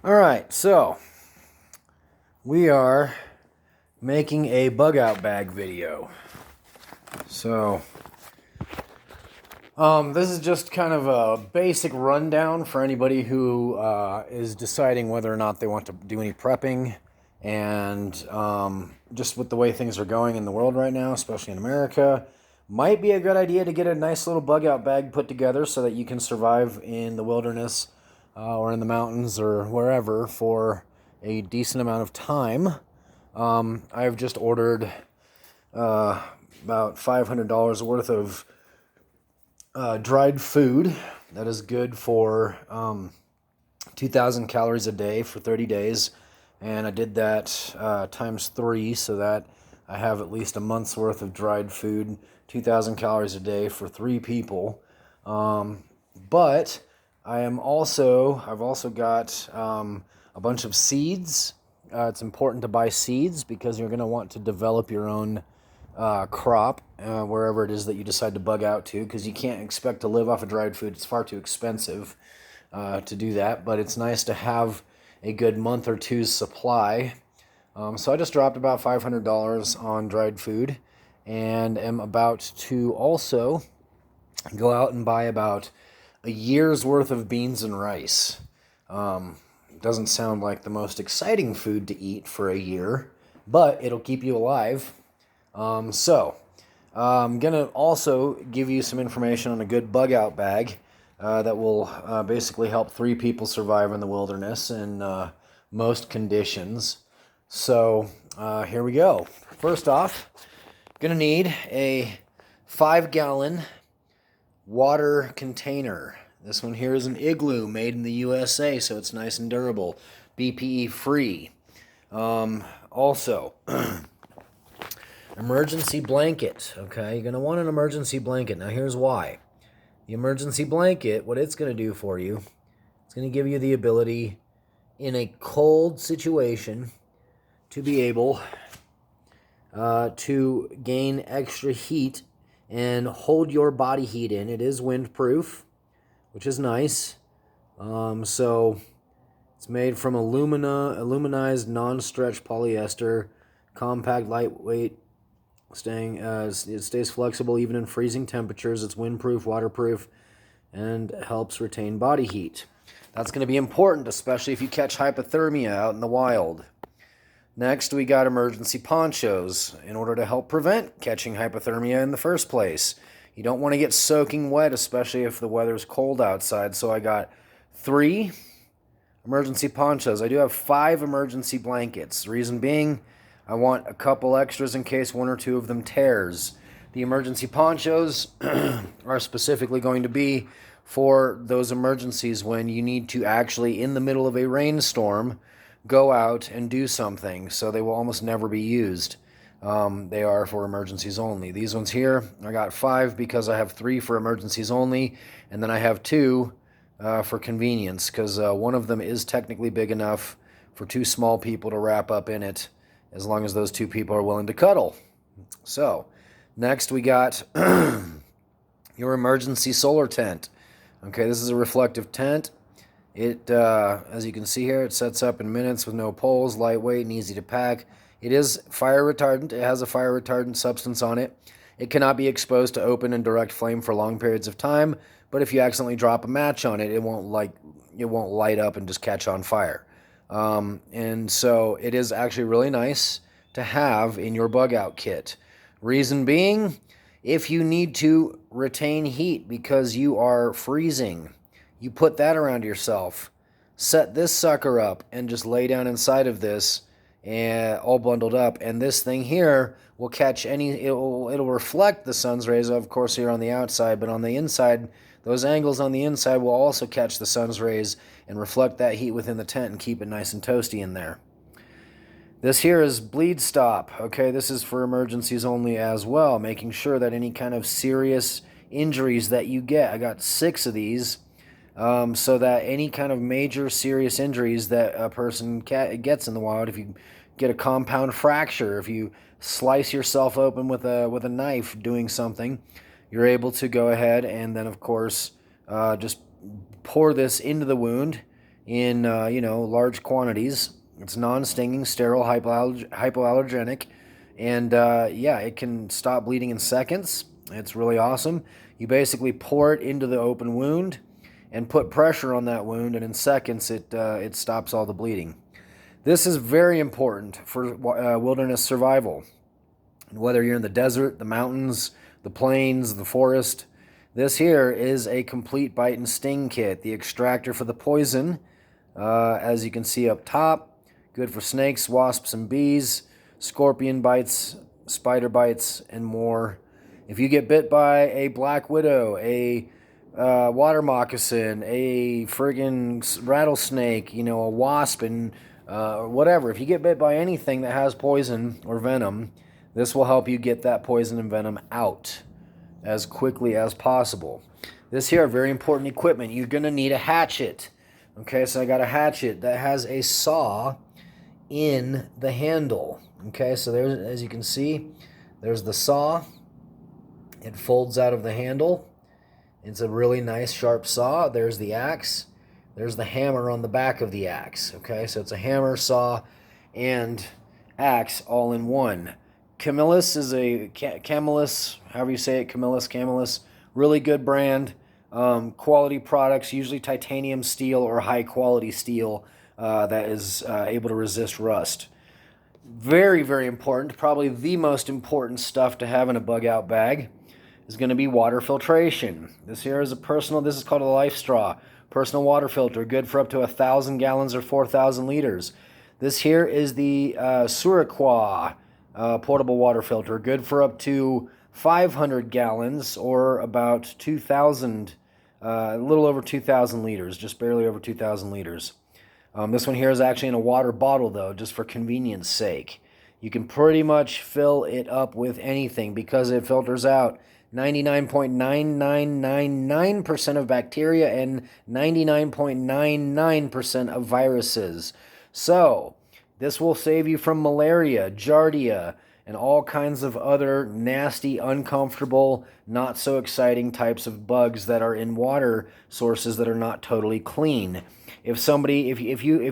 All right, so we are making a bug out bag video. So, this is just kind of a basic rundown for anybody who is deciding whether or not they want to do any prepping, and just with the way things are going in the world right now, especially in America, might be a good idea to get a nice little bug out bag put together so that you can survive in the wilderness or in the mountains or wherever for a decent amount of time. I've just ordered about $500 worth of dried food that is good for 2,000 calories a day for 30 days. And I did that times 3 so that I have at least a month's worth of dried food, 2,000 calories a day for 3 people. But I've also got a bunch of seeds. It's important to buy seeds because you're going to want to develop your own crop wherever it is that you decide to bug out to, because you can't expect to live off of dried food. It's far too expensive to do that, but it's nice to have a good month or two's supply. So I just dropped about $500 on dried food, and am about to also go out and buy about a year's worth of beans and rice. Doesn't sound like the most exciting food to eat for a year, but it'll keep you alive. So I'm going to also give you some information on a good bug out bag that will basically help 3 people survive in the wilderness in most conditions. So here we go. First off, going to need a 5-gallon water container. This one here is an Igloo made in the USA, so it's nice and durable, BPE free. Also, emergency blanket. Okay, you're going to want an emergency blanket. Now here's why. The emergency blanket, what it's going to do for you, it's going to give you the ability in a cold situation to be able to gain extra heat and hold your body heat in. It is windproof, which is nice. So it's made from aluminized non-stretch polyester, compact, lightweight, it stays flexible even in freezing temperatures. It's windproof, waterproof, and helps retain body heat. That's going to be important, especially if you catch hypothermia out in the wild. Next, we got emergency ponchos in order to help prevent catching hypothermia in the first place. You don't want to get soaking wet, especially if the weather's cold outside. So I got 3 emergency ponchos. I do have 5 emergency blankets. Reason being, I want a couple extras in case 1 or 2 of them tears. The emergency ponchos are specifically going to be for those emergencies when you need to actually, in the middle of a rainstorm, go out and do something. So they will almost never be used. They are for emergencies only. These ones here, I got 5 because I have 3 for emergencies only, and then I have 2 for convenience, because one of them is technically big enough for 2 small people to wrap up in it, as long as those 2 people are willing to cuddle. So, next we got your emergency solar tent. Okay, this is a reflective tent. It, as you can see here, it sets up in minutes with no poles, lightweight and easy to pack. It is fire retardant. It has a fire retardant substance on it. It cannot be exposed to open and direct flame for long periods of time, but if you accidentally drop a match on it, it won't light up and just catch on fire. And so it is actually really nice to have in your bug out kit. Reason being, if you need to retain heat because you are freezing, you put that around yourself. Set this sucker up and just lay down inside of this, and all bundled up. And this thing here will catch it'll reflect the sun's rays, of course, here on the outside, but on the inside, those angles on the inside will also catch the sun's rays and reflect that heat within the tent and keep it nice and toasty in there. This here is bleed stop. Okay, this is for emergencies only as well, making sure that any kind of serious injuries that you get, I got 6 of these, so that any kind of major serious injuries that a person gets in the wild, if you get a compound fracture, if you slice yourself open with a knife doing something, you're able to go ahead and then, of course, just pour this into the wound in large quantities. It's non-stinging, sterile, hypoallergenic, and yeah, it can stop bleeding in seconds. It's really awesome. You basically pour it into the open wound and put pressure on that wound, and in seconds it stops all the bleeding. This is very important for wilderness survival. Whether you're in the desert, the mountains, the plains, the forest, this here is a complete bite and sting kit. The extractor for the poison, as you can see up top, good for snakes, wasps, and bees, scorpion bites, spider bites, and more. If you get bit by a black widow, a water moccasin, a friggin' rattlesnake, a wasp, and whatever, if you get bit by anything that has poison or venom, this will help you get that poison and venom out as quickly as possible. This here, very important equipment. You're going to need a hatchet. Okay, so I got a hatchet that has a saw in the handle. Okay, so there's, as you can see, there's the saw. It folds out of the handle. It's a really nice sharp saw. There's the axe. There's the hammer on the back of the axe. Okay, so it's a hammer, saw, and axe all in one. Camillus is a Camillus, however you say it, Camillus, really good brand, quality products, usually titanium steel or high quality steel that is able to resist rust. Very, very important, probably the most important stuff to have in a bug out bag is going to be water filtration. This here is this is called a Life Straw, personal water filter, good for up to 1,000 gallons or 4,000 liters. This here is the Suraquois portable water filter, good for up to 500 gallons or about 2,000, a little over 2,000 liters, just barely over 2,000 liters. This one here is actually in a water bottle though, just for convenience sake. You can pretty much fill it up with anything because it filters out 99.9999% of bacteria and 99.99% of viruses. So, this will save you from malaria, giardia, and all kinds of other nasty, uncomfortable, not so exciting types of bugs that are in water sources that are not totally clean. If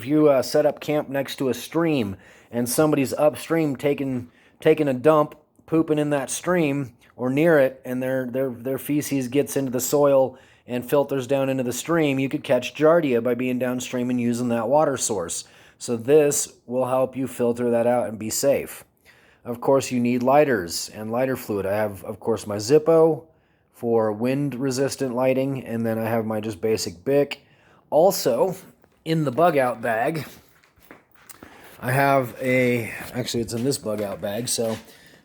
you set up camp next to a stream and somebody's upstream taking a dump, pooping in that stream or near it, and their feces gets into the soil and filters down into the stream, you could catch giardia by being downstream and using that water source. So this will help you filter that out and be safe. Of course, you need lighters and lighter fluid. I have, of course, my Zippo for wind-resistant lighting, and then I have my just basic Bic. Also, in the bug-out bag, I have actually it's in this bug-out bag, so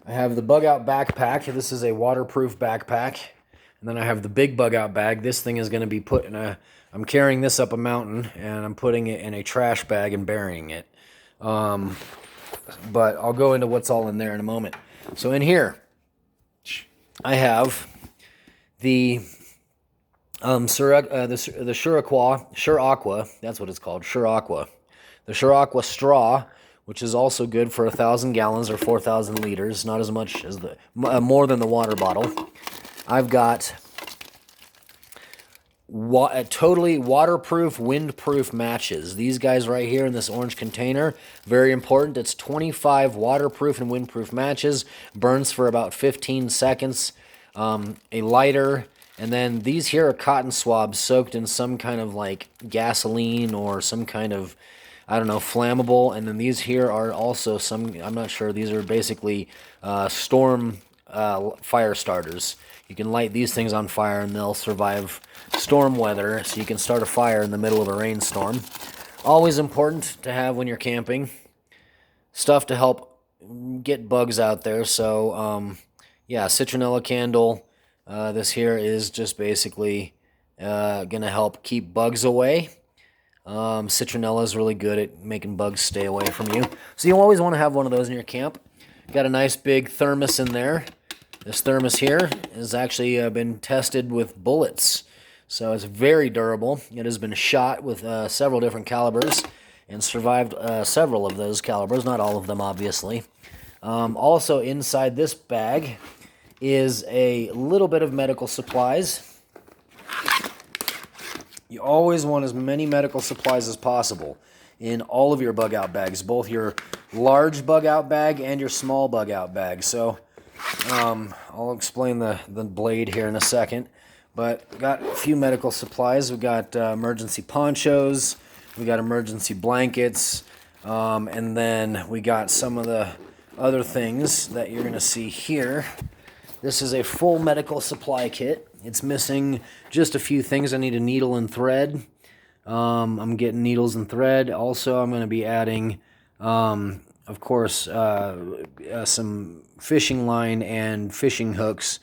I have the bug-out backpack. This is a waterproof backpack. And then I have the big bug-out bag. This thing is going to be put in I'm carrying this up a mountain, and I'm putting it in a trash bag and burying it. But I'll go into what's all in there in a moment. So in here, I have the Suraquois, that's what it's called, Suraquois. The Suraquois straw, which is also good for 1,000 gallons or 4,000 liters, not as much as more than the water bottle. I've got totally waterproof, windproof matches. These guys right here in this orange container, very important. It's 25 waterproof and windproof matches, burns for about 15 seconds. A lighter, and then these here are cotton swabs soaked in some kind of like gasoline or some kind of, I don't know, flammable. And then these here are also I'm not sure, these are basically storm fire starters. You can light these things on fire and they'll survive storm weather, so you can start a fire in the middle of a rainstorm. Always important to have when you're camping. Stuff to help get bugs out there. So, yeah, citronella candle. This here is just basically going to help keep bugs away. Citronella is really good at making bugs stay away from you. So you always want to have one of those in your camp. Got a nice big thermos in there. This thermos here has actually been tested with bullets. So it's very durable. It has been shot with several different calibers and survived several of those calibers, not all of them obviously. Also inside this bag is a little bit of medical supplies. You always want as many medical supplies as possible in all of your bug out bags, both your large bug out bag and your small bug out bag. So I'll explain the blade here in a second, but we got a few medical supplies. We got emergency ponchos, we got emergency blankets, and then we got some of the other things that you're going to see here. This is a full medical supply kit. It's missing just a few things. I need a needle and thread. I'm getting needles and thread. Also, I'm going to be adding, of course, some fishing line and fishing hooks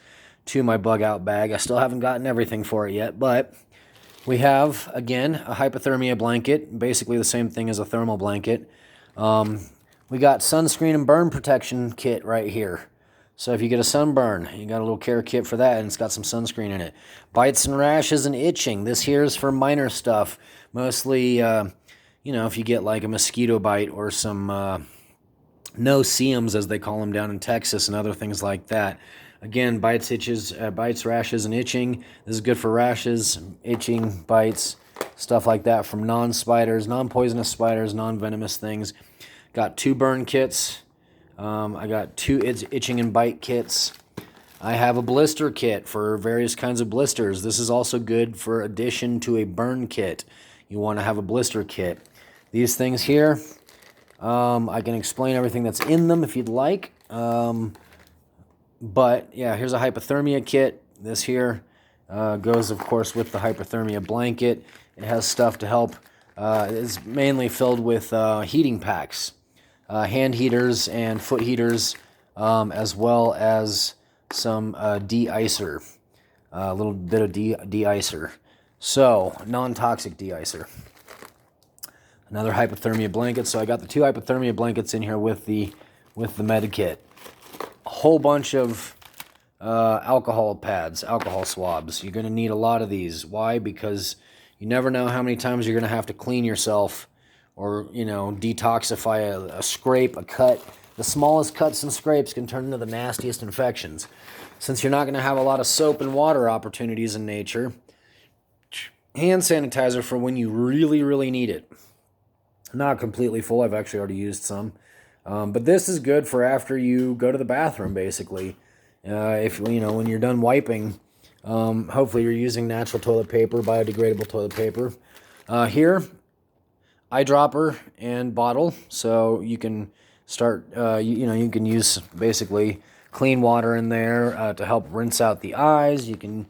to my bug out bag. I still haven't gotten everything for it yet, but we have, again, a hypothermia blanket, basically the same thing as a thermal blanket. We got sunscreen and burn protection kit right here. So if you get a sunburn, you got a little care kit for that, and it's got some sunscreen in it. Bites and rashes and itching. This here is for minor stuff. Mostly, if you get like a mosquito bite or some no-see-ums, as they call them down in Texas, and other things like that. Again, bites, rashes, and itching. This is good for rashes, itching, bites, stuff like that from non-spiders, non-poisonous spiders, non-venomous things. Got 2 burn kits. I got 2 itching and bite kits. I have a blister kit for various kinds of blisters. This is also good for addition to a burn kit. You want to have a blister kit. These things here, I can explain everything that's in them if you'd like. But yeah, here's a hypothermia kit. This here goes, of course, with the hypothermia blanket. It has stuff to help. It's mainly filled with heating packs. Hand heaters and foot heaters, as well as some de-icer, a little bit of de-icer. So, non-toxic de-icer. Another hypothermia blanket. So I got the 2 hypothermia blankets in here with the med kit. A whole bunch of alcohol pads, alcohol swabs. You're going to need a lot of these. Why? Because you never know how many times you're going to have to clean yourself or, detoxify a scrape, a cut. The smallest cuts and scrapes can turn into the nastiest infections. Since you're not going to have a lot of soap and water opportunities in nature, hand sanitizer for when you really, really need it. Not completely full. I've actually already used some. But this is good for after you go to the bathroom, basically. If when you're done wiping, hopefully you're using natural toilet paper, biodegradable toilet paper. Here, eyedropper and bottle, so you can start. You can use basically clean water in there to help rinse out the eyes. You can,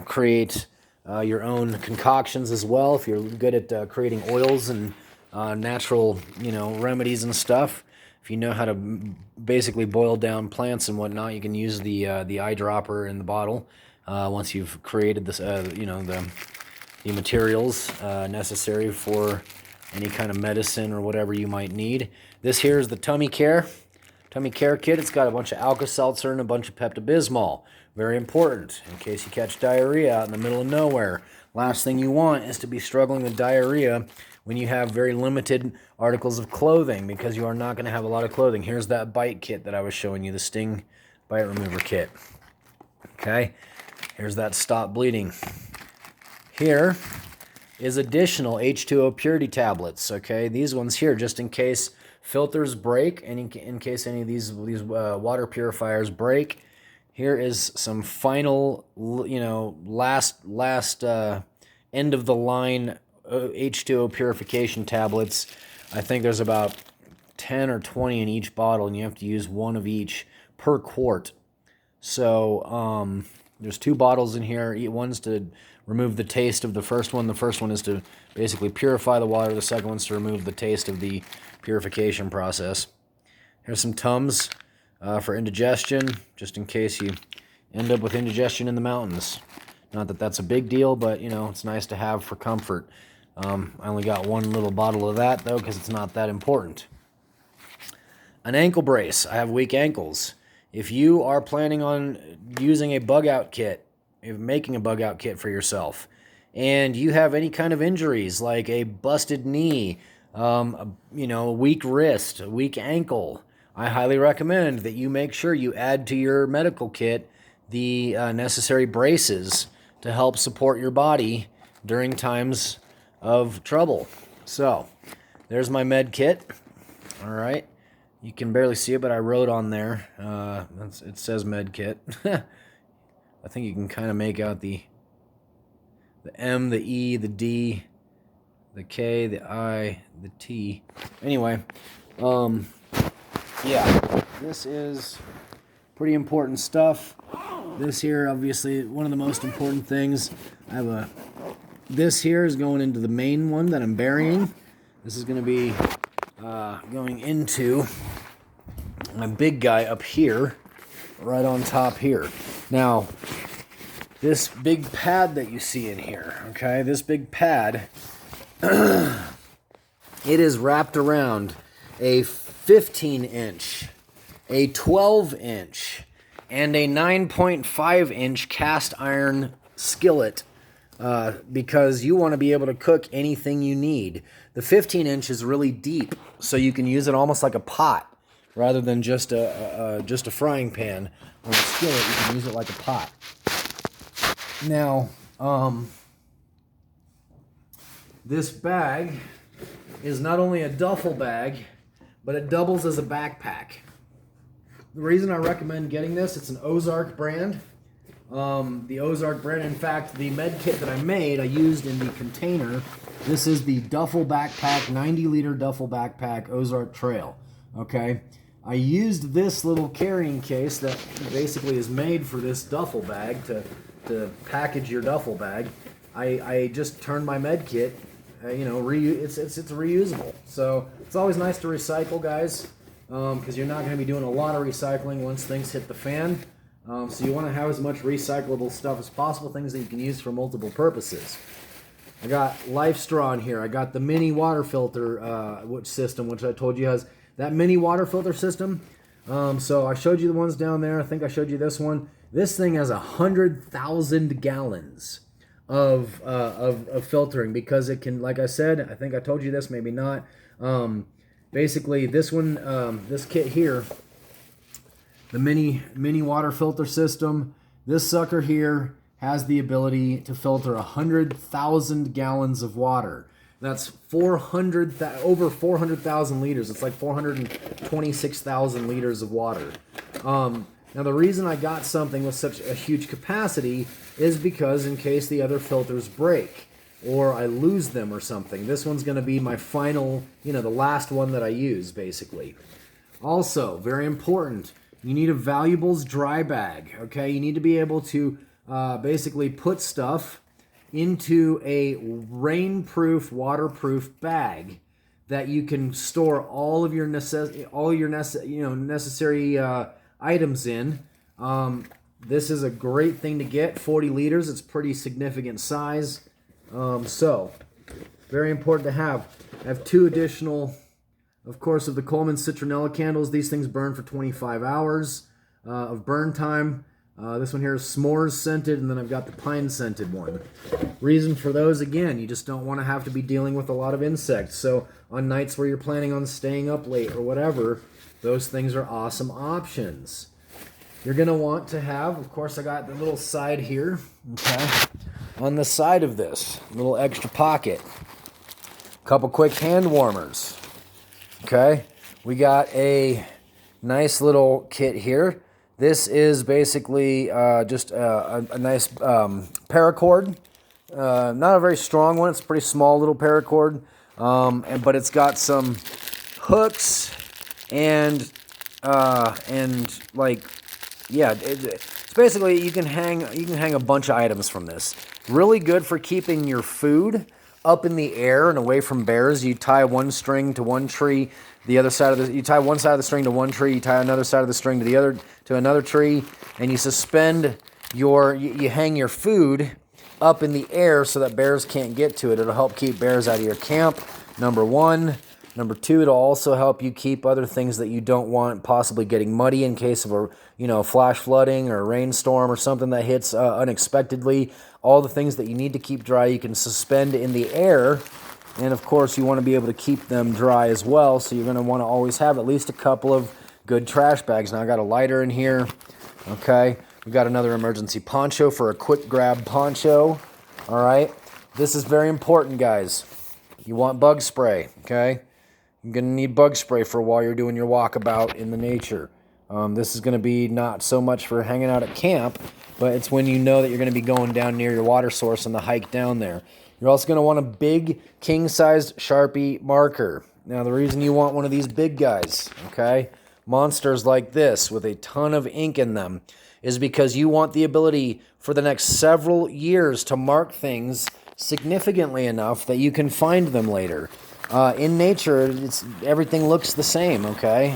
create your own concoctions as well if you're good at creating oils and natural, remedies and stuff. If you know how to basically boil down plants and whatnot, you can use the eyedropper in the bottle once you've created this, the materials necessary for any kind of medicine or whatever you might need. This here is the tummy care kit. It's got a bunch of Alka-Seltzer and a bunch of Pepto-Bismol. Very important in case you catch diarrhea out in the middle of nowhere. Last thing you want is to be struggling with diarrhea when you have very limited articles of clothing, because you are not going to have a lot of clothing. Here's that bite kit that I was showing you, the sting bite remover kit. Okay, here's that stop bleeding. Here is additional H2O purity tablets. Okay, these ones here, just in case filters break, and in case any of these water purifiers break. Here is some final, last end of the line H2O purification tablets. I think there's about 10 or 20 in each bottle, and you have to use one of each per quart. So there's 2 bottles in here. One's to remove the taste of the first one. The first one is to basically purify the water. The second one's to remove the taste of the purification process. Here's some Tums for indigestion, just in case you end up with indigestion in the mountains. Not that that's a big deal, but, it's nice to have for comfort. I only got one little bottle of that, though, because it's not that important. An ankle brace. I have weak ankles. If you are planning on using a bug-out kit, making a bug-out kit for yourself, and you have any kind of injuries, like a busted knee, a weak wrist, a weak ankle, I highly recommend that you make sure you add to your medical kit the necessary braces to help support your body during times of trouble. So, there's my med kit. All right. You can barely see it, but I wrote on there. It says med kit. I think you can kind of make out the M, the E, the D, the K, the I, the T. Anyway, yeah, this is pretty important stuff. This here, obviously, one of the most important things. This here is going into the main one that I'm burying. This is going to be going into my big guy up here, right on top here. Now, this big pad that you see in here, okay, this big pad, it is wrapped around a 15-inch, a 12-inch, and a 9.5-inch cast iron skillet, because you want to be able to cook anything you need. The 15-inch is really deep, so you can use it almost like a pot, rather than just a frying pan or a skillet. You can use it like a pot. Now, this bag is not only a duffel bag, but it doubles as a backpack. The reason I recommend getting this, it's an Ozark brand. The Ozark brand, in fact, the med kit that I made, I used in the container. This is the duffel backpack, 90-liter duffel backpack, Ozark Trail. Okay? I used this little carrying case that basically is made for this duffel bag to package your duffel bag. I just turned my med kit, it's reusable. So it's always nice to recycle, guys, because you're not going to be doing a lot of recycling once things hit the fan. So you want to have as much recyclable stuff as possible, things that you can use for multiple purposes. I got Life Straw in here. I got the mini water filter system, which I told you has that mini water filter system. So I showed you the ones down there. I think I showed you this one. This thing has 100,000 gallons of filtering, because it can, like I said, I think I told you this, maybe not. Basically, this one, this kit here, the mini water filter system, this sucker here has the ability to filter 100,000 gallons of water. That's over 400,000 liters. It's like 426,000 liters of water. Now, the reason I got something with such a huge capacity is because in case the other filters break or I lose them or something, this one's going to be my final, the last one that I use, basically. Also, very important, you need a valuables dry bag, okay? You need to be able to basically put stuff into a rainproof, waterproof bag that you can store all of your necessary items in. This is a great thing to get. 40 liters. It's pretty significant size. So very important to have. I have 2 additional, of course, of the Coleman citronella candles. These things burn for 25 hours of burn time. This one here is s'mores scented, and then I've got the pine scented one. Reason for those, again, you just don't want to have to be dealing with a lot of insects. So on nights where you're planning on staying up late or whatever, those things are awesome options. You're going to want to have, of course, I got the little side here, okay? On the side of this, little extra pocket. Couple quick hand warmers, okay? We got a nice little kit here. This is basically just a nice paracord. Not a very strong one. It's a pretty small little paracord, but it's got some hooks and like, yeah, it's basically you can hang a bunch of items from this. Really good for keeping your food up in the air and away from bears. You tie one string to one tree, you tie one side of the string to one tree, you tie another side of the string to another tree, and you suspend you hang your food up in the air so that bears can't get to it. It'll help keep bears out of your camp, number 1. Number 2, it'll also help you keep other things that you don't want possibly getting muddy in case of a flash flooding or a rainstorm or something that hits unexpectedly. All the things that you need to keep dry, you can suspend in the air. And of course, you want to be able to keep them dry as well. So you're going to want to always have at least a couple of good trash bags. Now I got a lighter in here. Okay. We got another emergency poncho for a quick grab poncho. All right. This is very important, guys. You want bug spray, okay? You're going to need bug spray for while you're doing your walkabout in the nature. This is going to be not so much for hanging out at camp, but it's when you know that you're going to be going down near your water source on the hike down there. You're also going to want a big king-sized Sharpie marker. Now, the reason you want one of these big guys, okay, monsters like this with a ton of ink in them, is because you want the ability for the next several years to mark things significantly enough that you can find them later. In nature, everything looks the same, okay?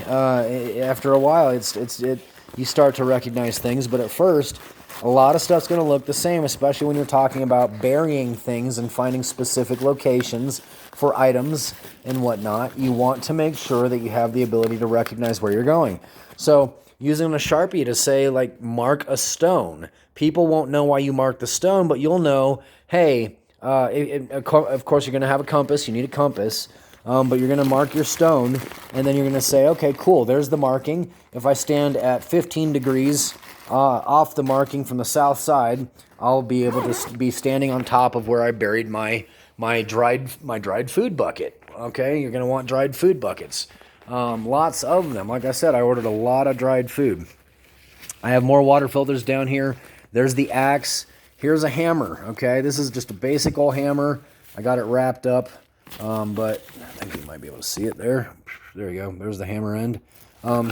After a while, you start to recognize things, but at first, a lot of stuff's going to look the same, especially when you're talking about burying things and finding specific locations for items and whatnot. You want to make sure that you have the ability to recognize where you're going. So, using a Sharpie to say, like, mark a stone. People won't know why you mark the stone, but you'll know, hey, of course, you're going to have a compass. You need a compass. But you're going to mark your stone, and then you're going to say, okay, cool, there's the marking. If I stand at 15 degrees off the marking from the south side, I'll be able to be standing on top of where I buried my dried food bucket. Okay, you're going to want dried food buckets. Lots of them. Like I said, I ordered a lot of dried food. I have more water filters down here. There's the axe. Here's a hammer, okay? This is just a basic old hammer. I got it wrapped up, but I think you might be able to see it there. There you go. There's the hammer end.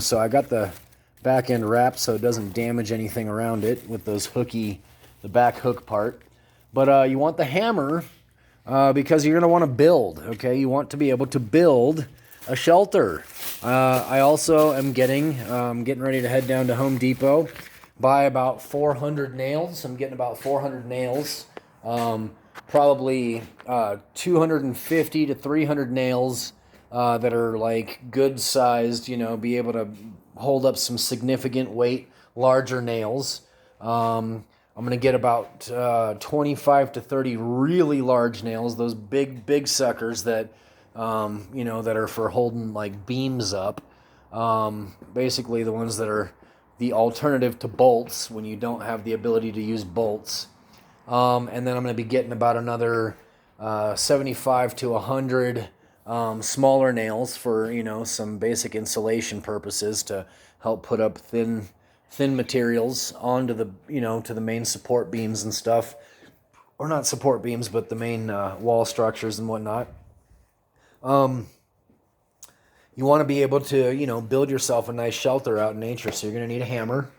So I got the back end wrapped so it doesn't damage anything around it with those the back hook part. But you want the hammer because you're going to want to build, okay? You want to be able to build a shelter. I also am getting ready to head down to Home Depot, buy about 400 nails. I'm getting about 400 nails, probably 250 to 300 nails that are like good sized, be able to hold up some significant weight, larger nails. I'm going to get about 25 to 30 really large nails, those big suckers that that are for holding like beams up. Basically the ones that are the alternative to bolts when you don't have the ability to use bolts. And then I'm going to be getting about another 75 to 100 smaller nails for, some basic insulation purposes to help put up thin materials onto the, to the main support beams and stuff. Or not support beams, but the main wall structures and whatnot. You want to be able to, build yourself a nice shelter out in nature. So you're going to need a hammer.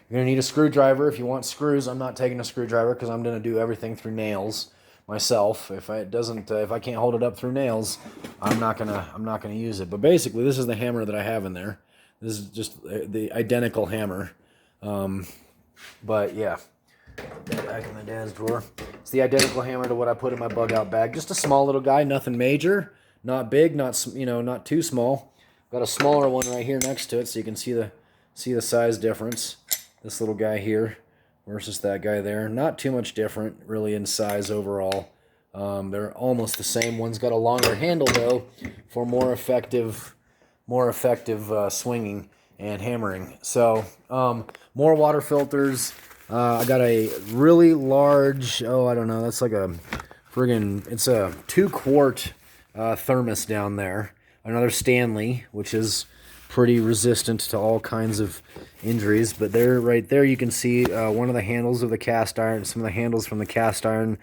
You're going to need a screwdriver. If you want screws, I'm not taking a screwdriver because I'm going to do everything through nails myself. If I can't hold it up through nails, I'm not gonna use it. But basically, this is the hammer that I have in there. This is just the identical hammer. But yeah, back in my dad's drawer. It's the identical hammer to what I put in my Bugout bag. Just a small little guy, nothing major, not big, not too small. Got a smaller one right here next to it, so you can see the size difference. This little guy here versus that guy there. Not too much different, really, in size overall. They're almost the same. One's got a longer handle though, for more effective swinging and hammering. So more water filters. I got a really large. I don't know. That's like a friggin'. It's a 2-quart thermos down there. Another Stanley, which is pretty resistant to all kinds of injuries. But there, right there, you can see one of the handles of the cast iron, some of the handles from the cast iron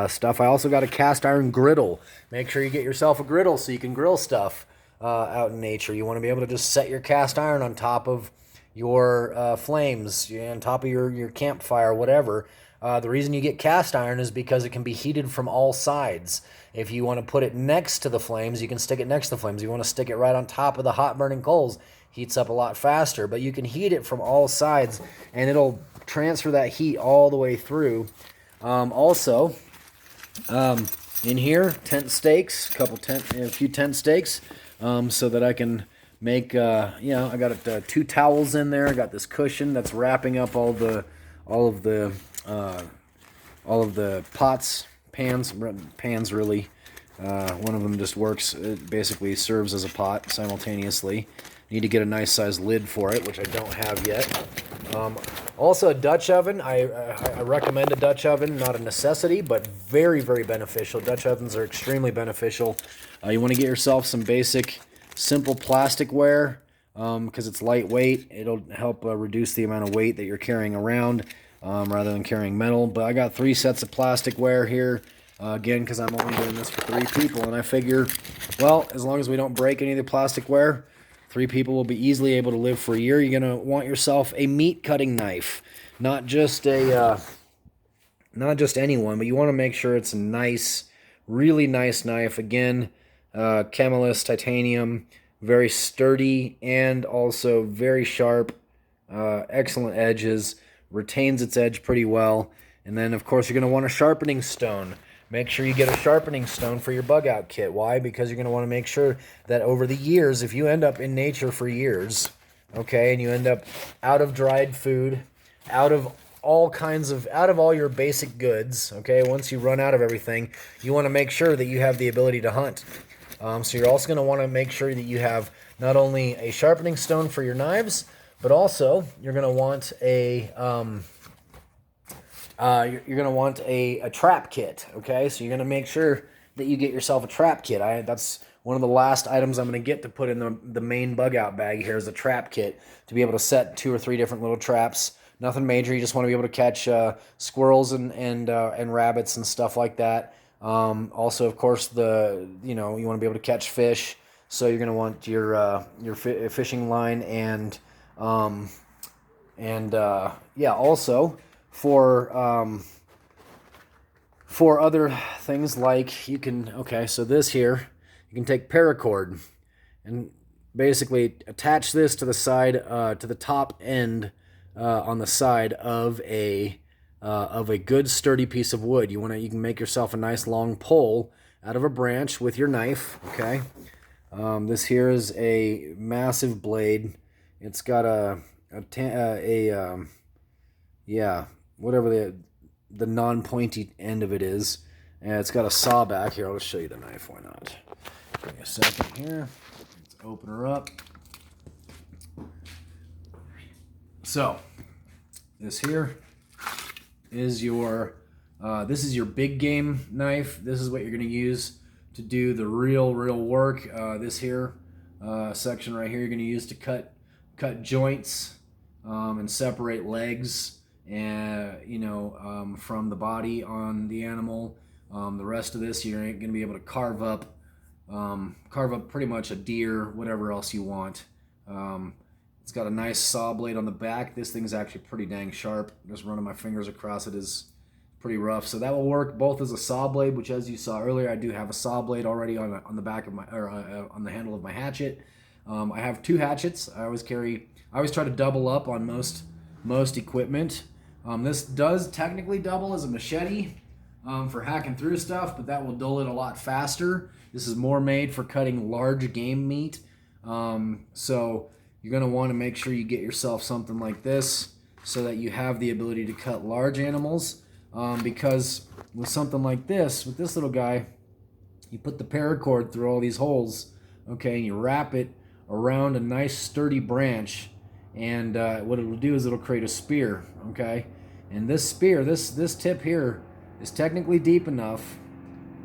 stuff. I also got a cast iron griddle. Make sure you get yourself a griddle so you can grill stuff out in nature. You want to be able to just set your cast iron on top of your flames, on top of your campfire, whatever. The reason you get cast iron is because it can be heated from all sides. If you want to put it next to the flames, you can stick it next to the flames. You want to stick it right on top of the hot burning coals, heats up a lot faster. But you can heat it from all sides, and it'll transfer that heat all the way through. Also, in here, tent stakes, a few tent stakes, so that I can make. I got 2 towels in there. I got this cushion that's wrapping up all of the pots, pans really. One of them just works. It basically serves as a pot simultaneously. Need to get a nice size lid for it, which I don't have yet. Also, a Dutch oven. I recommend a Dutch oven, not a necessity, but very, very beneficial. Dutch ovens are extremely beneficial. You want to get yourself some basic, simple plasticware because it's lightweight. It'll help reduce the amount of weight that you're carrying around rather than carrying metal. But I got 3 sets of plasticware here. Again, because I'm only doing this for 3 people, and I figure, well, as long as we don't break any of the plasticware, 3 people will be easily able to live for a year. You're gonna want yourself a meat cutting knife, not just a, not just anyone, but you want to make sure it's a nice, really nice knife. Again, Chemelis titanium, very sturdy and also very sharp, excellent edges, retains its edge pretty well. And then, of course, you're gonna want a sharpening stone. Make sure you get a sharpening stone for your bug out kit. Why? Because you're going to want to make sure that over the years, if you end up in nature for years, okay, and you end up out of dried food, out of all your basic goods, okay, once you run out of everything, you want to make sure that you have the ability to hunt. So you're also going to want to make sure that you have not only a sharpening stone for your knives, but also you're going to want a... you're going to want a trap kit, okay? So you're going to make sure that you get yourself a trap kit. That's one of the last items I'm going to get to put in the main bug out bag here is a trap kit to be able to set 2 or 3 different little traps. Nothing major. You just want to be able to catch squirrels and rabbits and stuff like that. Also, of course, you want to be able to catch fish. So you're going to want your fishing line and yeah, also for other things like you can, okay, so this here, you can take paracord and basically attach this to the side, to the top end on the side of a good sturdy piece of wood. You can make yourself a nice long pole out of a branch with your knife, okay? This here is a massive blade. It's got whatever the non-pointy end of it is. And it's got a saw back here. I'll just show you the knife. Why not? Give me a second here. Let's open her up. So, this here is your big game knife. This is what you're going to use to do the real work. This here section right here you're going to use to cut joints and separate legs and from the body on the animal. The rest of this you're going to be able to carve up pretty much a deer, whatever else you want. It's got a nice saw blade on the back. This thing's actually pretty dang sharp. Just running my fingers across it is pretty rough. So that will work both as a saw blade, which as you saw earlier, I do have a saw blade already on the back of my, on the handle of my hatchet. I have 2 hatchets. I always try to double up on most equipment. This does technically double as a machete for hacking through stuff, but that will dull it a lot faster. This is more made for cutting large game meat. So you're going to want to make sure you get yourself something like this so that you have the ability to cut large animals. Because with something like this, with this little guy, you put the paracord through all these holes, okay, and you wrap it around a nice sturdy branch, and what it'll do is it'll create a spear, okay? And this spear, this tip here, is technically deep enough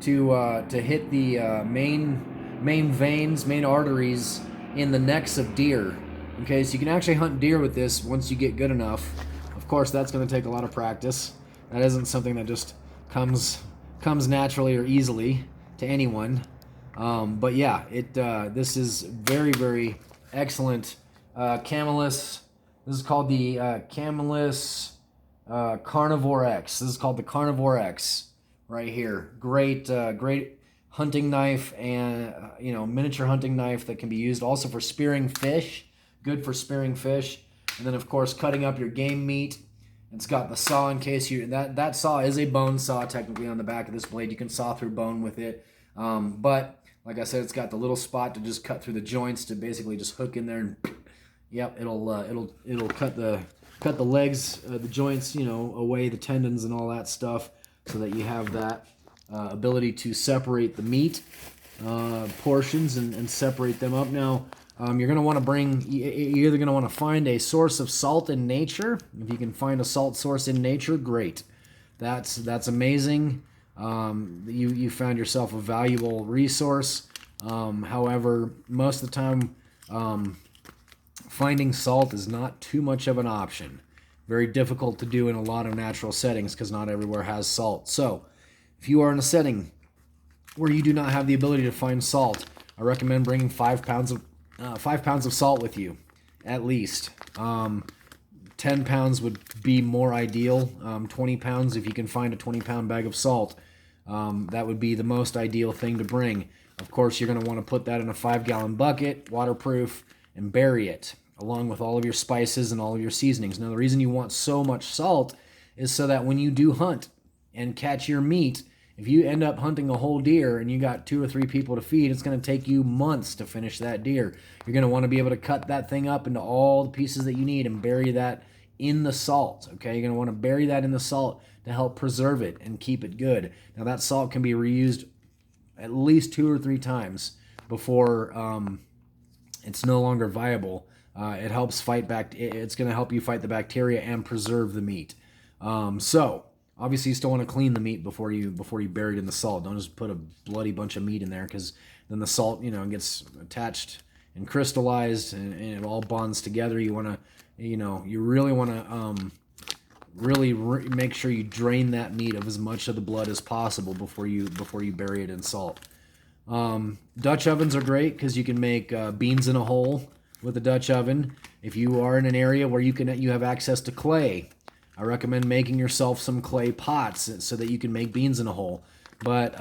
to hit the main veins, main arteries in the necks of deer. Okay, so you can actually hunt deer with this once you get good enough. Of course, that's going to take a lot of practice. That isn't something that just comes naturally or easily to anyone. But yeah, this is very excellent. Chemelis. This is called the Chemelis Carnivore X. This is called the Carnivore X right here. Great hunting knife and miniature hunting knife that can be used also for spearing fish. Good for spearing fish, and then of course cutting up your game meat. It's got the saw in case that saw is a bone saw technically on the back of this blade. You can saw through bone with it, but like I said, it's got the little spot to just cut through the joints to basically just hook in there and yep, it'll cut the legs, the joints, away, the tendons and all that stuff, so that you have that ability to separate the meat portions and separate them up. Now, You're going to want to you're either going to want to find a source of salt in nature. If you can find a salt source in nature, great. That's amazing. You found yourself a valuable resource. However, most of the time, finding salt is not too much of an option. Very difficult to do in a lot of natural settings because not everywhere has salt. So, if you are in a setting where you do not have the ability to find salt, I recommend bringing 5 pounds of salt with you, at least. 10 pounds would be more ideal. 20 pounds, if you can find a 20-pound bag of salt, that would be the most ideal thing to bring. Of course, you're going to want to put that in a 5-gallon bucket, waterproof, and bury it, along with all of your spices and all of your seasonings. Now, the reason you want so much salt is so that when you do hunt and catch your meat, if you end up hunting a whole deer and you got 2 or 3 people to feed, it's going to take you months to finish that deer. You're going to want to be able to cut that thing up into all the pieces that you need and bury that in the salt, okay? You're going to want to bury that in the salt to help preserve it and keep it good. Now, that salt can be reused at least 2 or 3 times before it's no longer viable. It helps fight back. It's going to help you fight the bacteria and preserve the meat. So obviously, you still want to clean the meat before you bury it in the salt. Don't just put a bloody bunch of meat in there, because then the salt, gets attached and crystallized, and it all bonds together. You want to, you really want to make sure you drain that meat of as much of the blood as possible before you bury it in salt. Dutch ovens are great because you can make beans in a hole with a Dutch oven. If you are in an area where you have access to clay, I recommend making yourself some clay pots so that you can make beans in a hole. But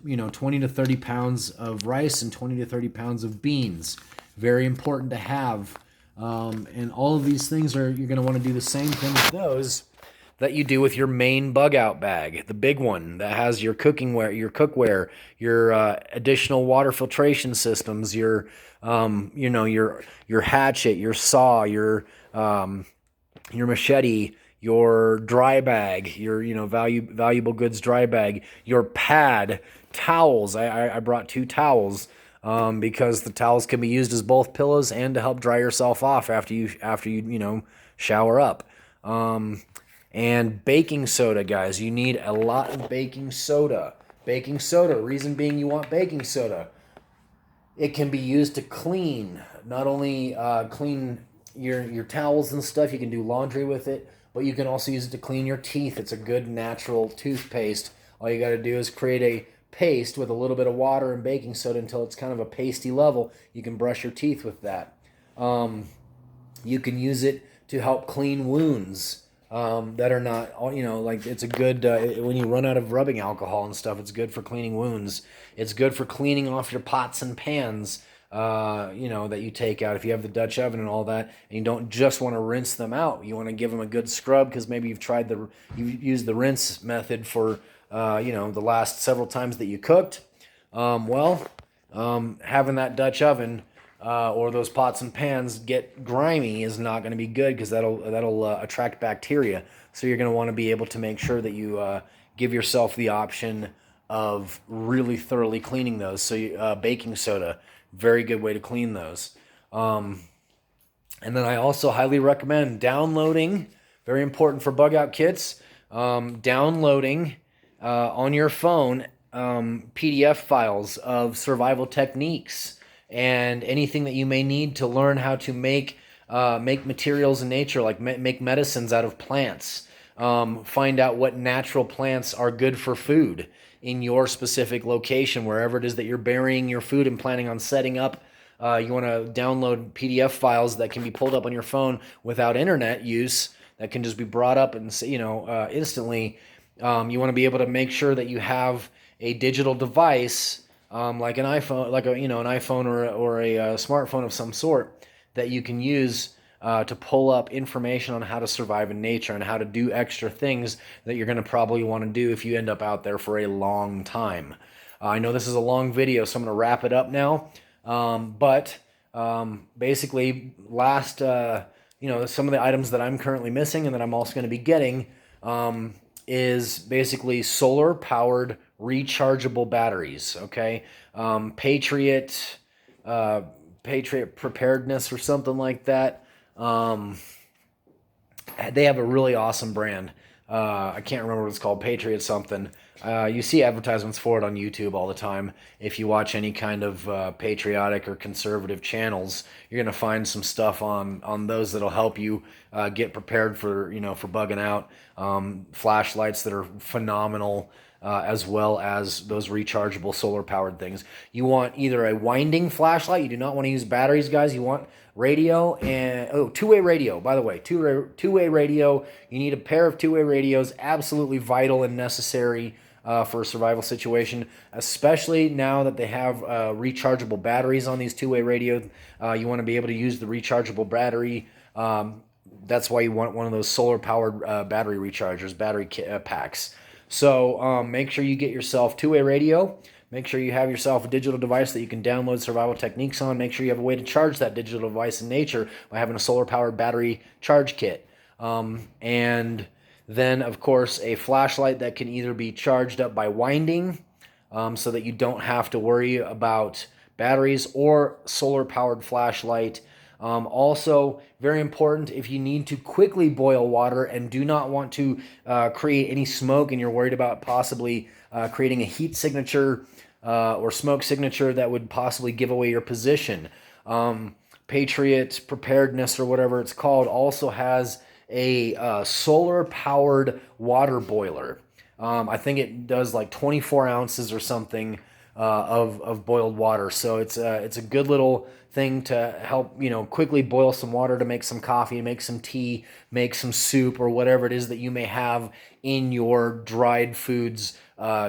20 to 30 pounds of rice and 20 to 30 pounds of beans, very important to have. And all of these things you're going to want to do the same thing with those that you do with your main Bugout bag, the big one that has your cookware, your additional water filtration systems, your hatchet, your saw, your machete, your dry bag, your valuable goods dry bag, your pad, towels. I brought 2 towels because the towels can be used as both pillows and to help dry yourself off after you shower up. And baking soda, guys. You need a lot of baking soda. Baking soda, reason being you want baking soda. It can be used to clean, not only clean your towels and stuff, you can do laundry with it, but you can also use it to clean your teeth. It's a good natural toothpaste. All you got to do is create a paste with a little bit of water and baking soda until it's kind of a pasty level. You can brush your teeth with that. You can use it to help clean wounds that are not, it's a good, when you run out of rubbing alcohol and stuff, it's good for cleaning wounds. It's good for cleaning off your pots and pans, that you take out. If you have the Dutch oven and all that, and you don't just want to rinse them out, you want to give them a good scrub, because maybe you've used the rinse method for, the last several times that you cooked. Having that Dutch oven, or those pots and pans get grimy is not going to be good, because that'll attract bacteria. So you're going to want to be able to make sure that you give yourself the option of really thoroughly cleaning those. So baking soda, very good way to clean those. And then I also highly recommend downloading, very important for Bugout kits, downloading on your phone PDF files of survival techniques and anything that you may need to learn how to make materials in nature, like make medicines out of plants. Find out what natural plants are good for food in your specific location, wherever it is that you're burying your food and planning on setting up. You want to download PDF files that can be pulled up on your phone without internet use, that can just be brought up and instantly. You want to be able to make sure that you have a digital device, like an iPhone, an iPhone or a smartphone of some sort, that you can use to pull up information on how to survive in nature and how to do extra things that you're going to probably want to do if you end up out there for a long time. I know this is a long video, so I'm going to wrap it up now. Basically, some of the items that I'm currently missing and that I'm also going to be getting is basically solar-powered rechargeable batteries, okay? Patriot Patriot Preparedness or something like that. They have a really awesome brand. I can't remember what it's called, Patriot something. You see advertisements for it on YouTube all the time. If you watch any kind of patriotic or conservative channels, you're gonna find some stuff on those that'll help you get prepared for for bugging out. Flashlights that are phenomenal, as well as those rechargeable solar powered things. You want either a winding flashlight. You do not want to use batteries, guys. You want radio and two-way radio. By the way, two-way radio. You need a pair of two-way radios. Absolutely vital and necessary for a survival situation, especially now that they have rechargeable batteries on these two-way radios. You want to be able to use the rechargeable battery. That's why you want one of those solar-powered battery rechargers, battery packs. So make sure you get yourself two-way radio. Make sure you have yourself a digital device that you can download survival techniques on. Make sure you have a way to charge that digital device in nature by having a solar-powered battery charge kit. And then, of course, a flashlight that can either be charged up by winding, so that you don't have to worry about batteries, or solar-powered flashlight. Also, very important, if you need to quickly boil water and do not want to create any smoke, and you're worried about possibly creating a heat signature or smoke signature that would possibly give away your position. Patriot Preparedness, or whatever it's called, also has a solar-powered water boiler. I think it does like 24 ounces or something of boiled water. So it's a good little thing to help quickly boil some water to make some coffee, make some tea, make some soup, or whatever it is that you may have in your dried foods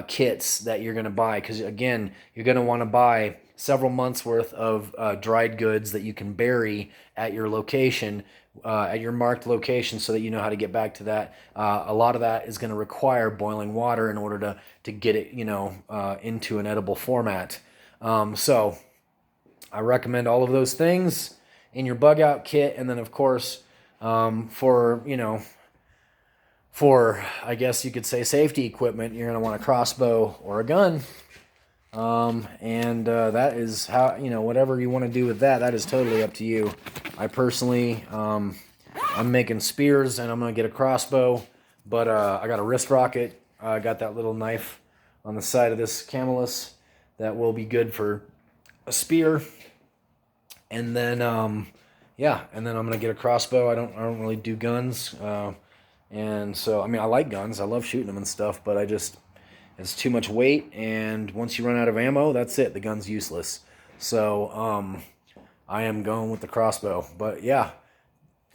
kits that you're going to buy. Because again, you're going to want to buy several months worth of dried goods that you can bury at your location, at your marked location, so that you know how to get back to that. A lot of that is going to require boiling water in order to get it into an edible format. So I recommend all of those things in your bug out kit. And then, of course, for I guess you could say safety equipment, you're going to want a crossbow or a gun. That is how, whatever you want to do with that, that is totally up to you. I personally, I'm making spears, and I'm going to get a crossbow, but I got a wrist rocket. I got that little knife on the side of this camelus that will be good for a spear. And then, and then I'm going to get a crossbow. I don't really do guns. And so, I mean, I like guns. I love shooting them and stuff, but it's too much weight, and once you run out of ammo, that's it. The gun's useless. So I am going with the crossbow. But yeah,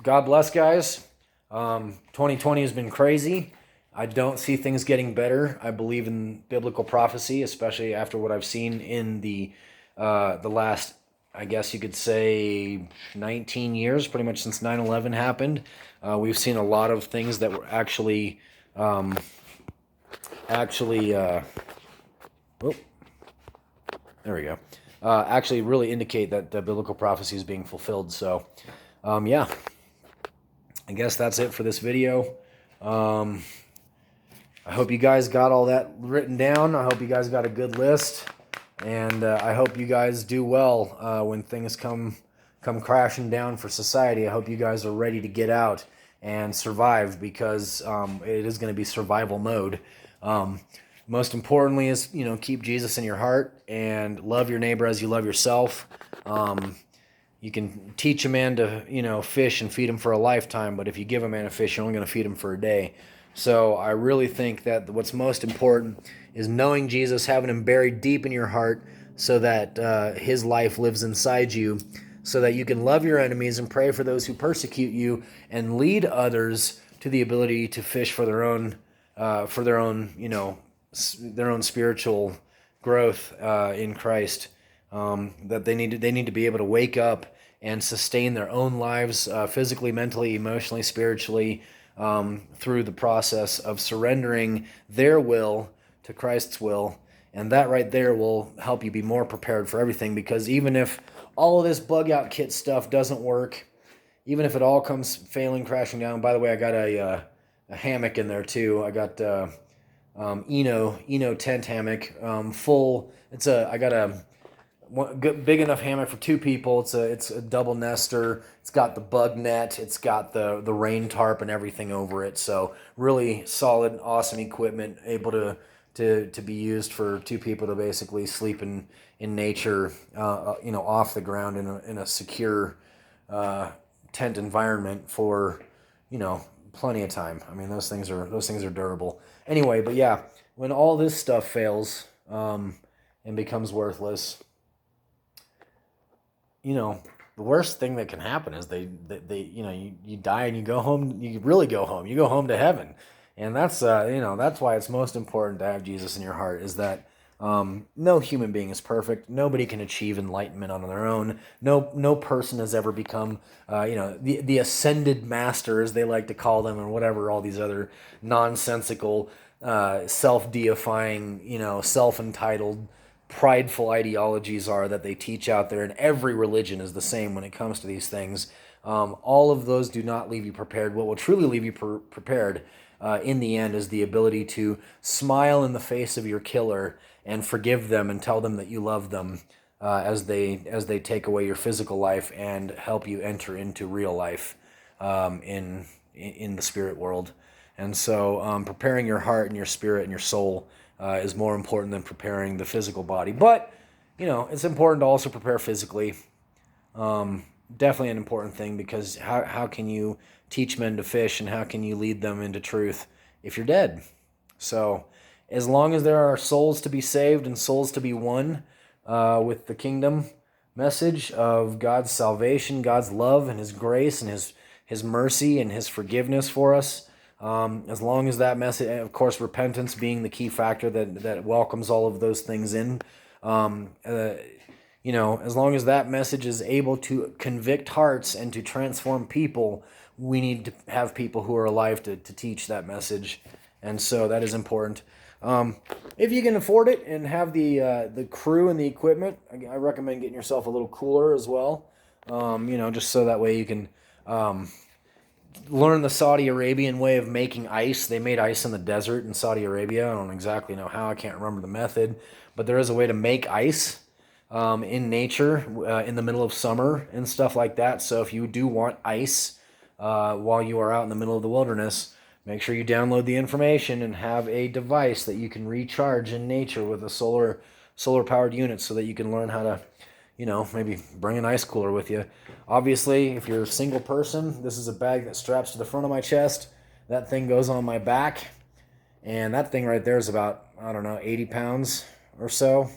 God bless, guys. 2020 has been crazy. I don't see things getting better. I believe in biblical prophecy, especially after what I've seen in the last, I guess you could say, 19 years, pretty much since 9/11 happened. We've seen a lot of things that were actually actually really indicate that the biblical prophecy is being fulfilled. So, yeah, I guess that's it for this video. I hope you guys got all that written down. I hope you guys got a good list, and I hope you guys do well when things come crashing down for society. I hope you guys are ready to get out and survive, because it is going to be survival mode. Most importantly is, keep Jesus in your heart and love your neighbor as you love yourself. You can teach a man to, fish and feed him for a lifetime, but if you give a man a fish, you're only going to feed him for a day. So I really think that what's most important is knowing Jesus, having him buried deep in your heart, so that his life lives inside you, so that you can love your enemies and pray for those who persecute you, and lead others to the ability to fish for their own spiritual growth in Christ. That they need to be able to wake up and sustain their own lives physically, mentally, emotionally, spiritually, through the process of surrendering their will to Christ's will. And that right there will help you be more prepared for everything, because even if all of this bug out kit stuff doesn't work, even if it all comes failing, crashing down. By the way, I got a hammock in there too. I got Eno tent hammock, full. I got a big enough hammock for 2 people. It's a double nester. It's got the bug net. It's got the rain tarp and everything over it. So really solid, awesome equipment, able to be used for 2 people to basically sleep in nature, off the ground in a secure tent environment for, plenty of time. I mean, those things are durable. Anyway, but yeah, when all this stuff fails and becomes worthless, the worst thing that can happen is you die and you go home. You really go home. You go home to heaven, and that's why it's most important to have Jesus in your heart. Is that no human being is perfect. Nobody can achieve enlightenment on their own. No person has ever become, the ascended master, as they like to call them, and whatever all these other nonsensical, self-deifying, self-entitled, prideful ideologies are that they teach out there. And every religion is the same when it comes to these things. All of those do not leave you prepared. What will truly leave you prepared in the end is the ability to smile in the face of your killer and forgive them and tell them that you love them as they take away your physical life and help you enter into real life in the spirit world. And so preparing your heart and your spirit and your soul is more important than preparing the physical body. But, it's important to also prepare physically. Definitely an important thing, because how can you teach men to fish and how can you lead them into truth if you're dead? So as long as there are souls to be saved and souls to be won with the kingdom message of God's salvation, God's love and His grace and His mercy and His forgiveness for us, as long as that message, of course, repentance being the key factor that welcomes all of those things in, as long as that message is able to convict hearts and to transform people, we need to have people who are alive to teach that message. And so that is important. If you can afford it and have the crew and the equipment, I recommend getting yourself a little cooler as well. Just so that way you can learn the Saudi Arabian way of making ice. They made ice in the desert in Saudi Arabia. I don't exactly know how. I can't remember the method, but there is a way to make ice in nature in the middle of summer and stuff like that. So if you do want ice while you are out in the middle of the wilderness, make sure you download the information and have a device that you can recharge in nature with a solar powered unit, so that you can learn how to, maybe bring an ice cooler with you. Obviously, if you're a single person, this is a bag that straps to the front of my chest. That thing goes on my back, and that thing right there is about, 80 pounds or so.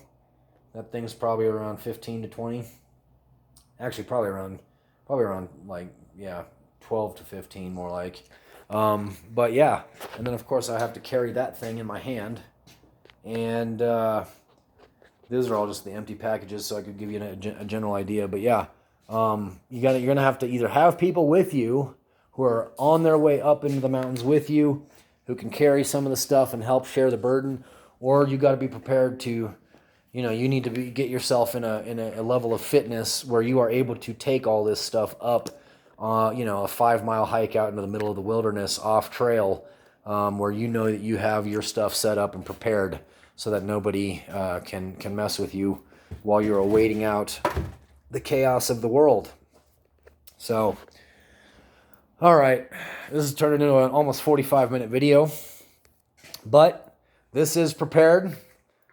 That thing's probably around 15 to 20. Actually, probably around 12 to 15, more like. But yeah, and then of course I have to carry that thing in my hand, and these are all just the empty packages, so I could give you a general idea. But yeah, you're gonna have to either have people with you who are on their way up into the mountains with you, who can carry some of the stuff and help share the burden, or you got to be prepared to, you need to get yourself in a level of fitness where you are able to take all this stuff up. A 5-mile hike out into the middle of the wilderness off trail, where that you have your stuff set up and prepared so that nobody can mess with you while you're awaiting out the chaos of the world. So, all right, this has turned into an almost 45-minute video, but this is prepared.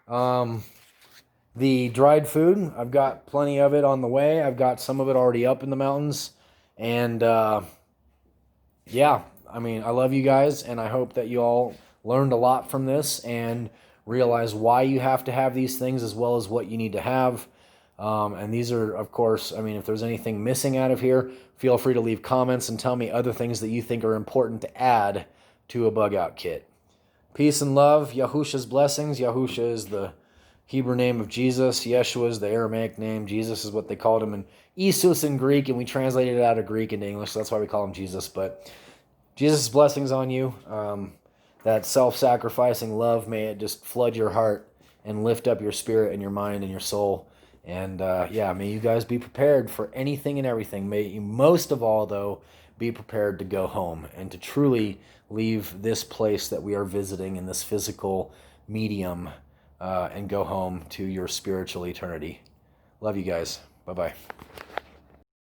The dried food, I've got plenty of it on the way. I've got some of it already up in the mountains. And, I love you guys, and I hope that you all learned a lot from this and realize why you have to have these things as well as what you need to have. And these are, of course, if there's anything missing out of here, feel free to leave comments and tell me other things that you think are important to add to a bug-out kit. Peace and love. Yahusha's blessings. Yahusha is the Hebrew name of Jesus. Yeshua is the Aramaic name. Jesus is what they called him in Isus in Greek, and we translated it out of Greek into English, so that's why we call him Jesus. But Jesus' blessings on you. That self-sacrificing love, may it just flood your heart and lift up your spirit and your mind and your soul. And may you guys be prepared for anything and everything. May you, most of all, though, be prepared to go home and to truly leave this place that we are visiting in this physical medium and go home to your spiritual eternity. Love you guys. Bye-bye.